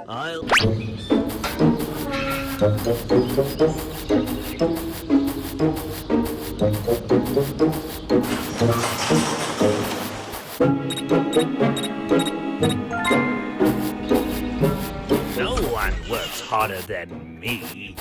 I'll... No one works harder than me.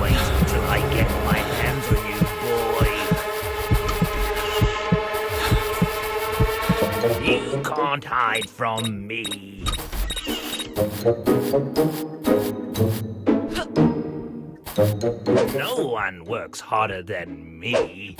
Wait till I get my hands on you, boy. You can't hide from me. No one works harder than me.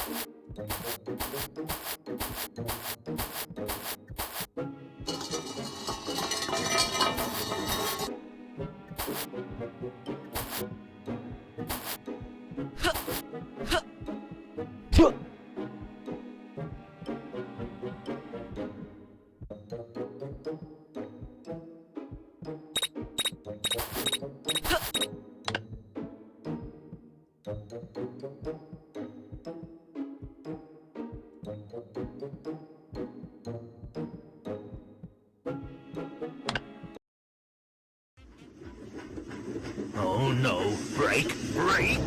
Oh no, break, break!